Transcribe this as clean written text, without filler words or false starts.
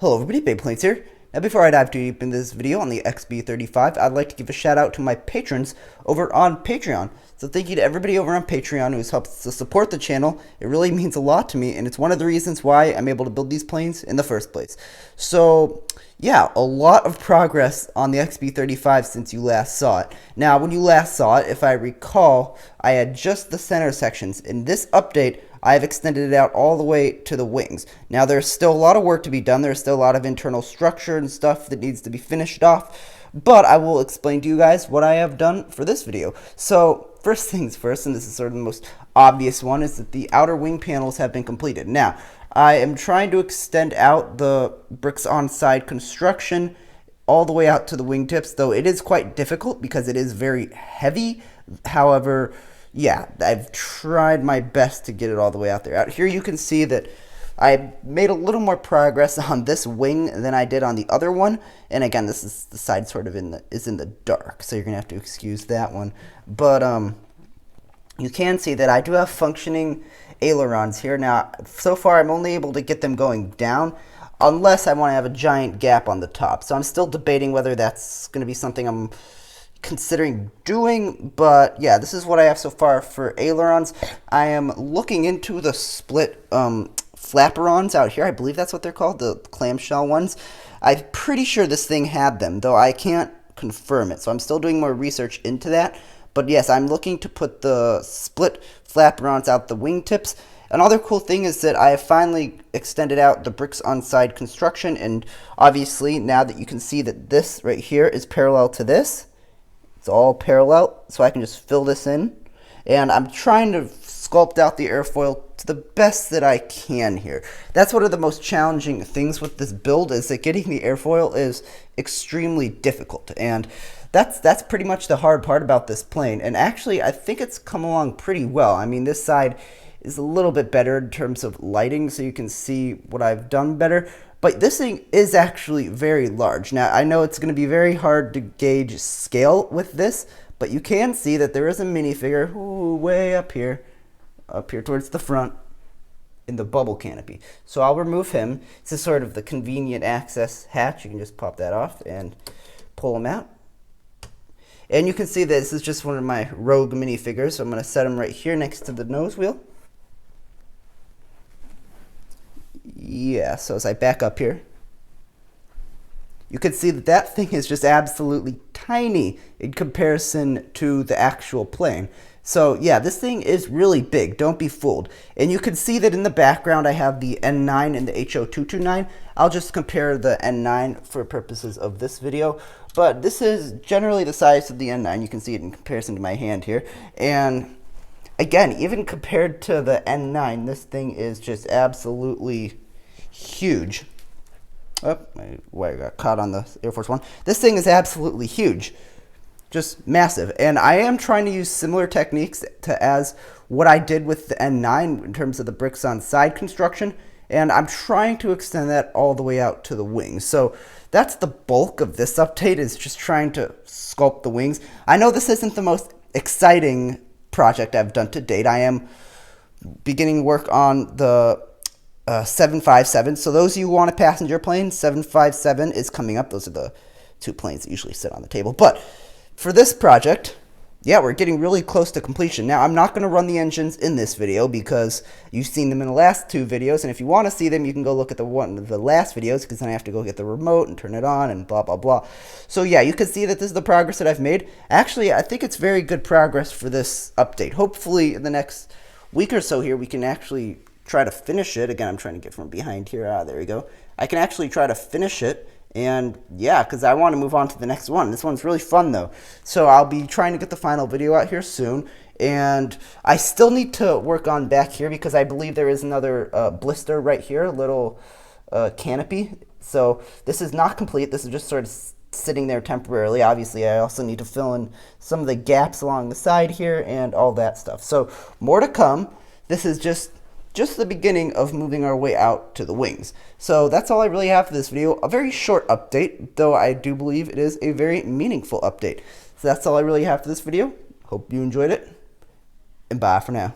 Hello everybody, Big Planes here. Now before I dive too deep into this video on the XB-35, I'd like to give a shout out to my patrons over on Patreon. So thank you to everybody over on Patreon who's helped to support the channel. It really means a lot to me, and it's one of the reasons why I'm able to build these planes in the first place. So yeah, a lot of progress on the XB-35 since you last saw it. Now when you last saw it, if I recall, I had just the center sections. In this update, I've extended it out all the way to the wings. Now there's still a lot of work to be done. There's still a lot of internal structure and stuff that needs to be finished off, but I will explain to you guys what I have done for this video. So first things first, and this is sort of the most obvious one, is that the outer wing panels have been completed. Now I am trying to extend out the bricks on side construction all the way out to the wingtips, though it is quite difficult because it is very heavy. However, yeah, I've tried my best to get it all the way out there. Out here you can see that I made a little more progress on this wing than I did on the other one. And again, this is the side sort of in the dark, so you're gonna have to excuse that one. But you can see that I do have functioning ailerons here. Now, so far I'm only able to get them going down, unless I want to have a giant gap on the top. So I'm still debating whether that's going to be something I'm considering doing, but yeah, this is what I have so far for ailerons. I am looking into the split flaperons out here. I believe that's what they're called, the clamshell ones. I'm pretty sure this thing had them, though I can't confirm it, so I'm still doing more research into that. But yes, I'm looking to put the split flaperons out the wingtips. Another cool thing is that I have finally extended out the bricks on side construction, and obviously now that you can see that this right here is parallel to this, it's all parallel, so I can just fill this in. And I'm trying to sculpt out the airfoil to the best that I can here. That's one of the most challenging things with this build, is that getting the airfoil is extremely difficult. And that's pretty much the hard part about this plane. And actually, I think it's come along pretty well. I mean, this side is a little bit better in terms of lighting, so you can see what I've done better. But this thing is actually very large. Now, I know it's going to be very hard to gauge scale with this, but you can see that there is a minifigure way up here towards the front in the bubble canopy. So I'll remove him. This is sort of the convenient access hatch. You can just pop that off and pull him out. And you can see that this is just one of my rogue minifigures, so I'm going to set him right here next to the nose wheel. Yeah, so as I back up here, you can see that that thing is just absolutely tiny in comparison to the actual plane. So yeah, this thing is really big, don't be fooled. And you can see that in the background I have the N9 and the HO229. I'll just compare the N9 for purposes of this video, but this is generally the size of the N9. You can see it in comparison to my hand here. And again, even compared to the N9, this thing is just absolutely huge. Oh, my wire got caught on the Air Force One. This thing is absolutely huge. Just massive. And I am trying to use similar techniques to as what I did with the N9 in terms of the bricks on side construction. And I'm trying to extend that all the way out to the wings. So that's the bulk of this update, is just trying to sculpt the wings. I know this isn't the most exciting project I've done to date. I am beginning work on the 757. So those of you who want a passenger plane, 757 is coming up. Those are the two planes that usually sit on the table. But for this project, yeah, we're getting really close to completion. Now, I'm not going to run the engines in this video because you've seen them in the last two videos, and if you want to see them, you can go look at the last videos, because then I have to go get the remote and turn it on and blah, blah, blah. So yeah, you can see that this is the progress that I've made. Actually, I think it's very good progress for this update. Hopefully, in the next week or so here, we can actually try to finish it. Again, I'm trying to get from behind here. There we go. I can actually try to finish it. And yeah, because I want to move on to the next one. This one's really fun though. So I'll be trying to get the final video out here soon. And I still need to work on back here, because I believe there is another blister right here, a little canopy. So this is not complete. This is just sort of sitting there temporarily. Obviously, I also need to fill in some of the gaps along the side here and all that stuff. So more to come. This is just the beginning of moving our way out to the wings. So that's all I really have for this video. A very short update, though I do believe it is a very meaningful update. So that's all I really have for this video. Hope you enjoyed it, and bye for now.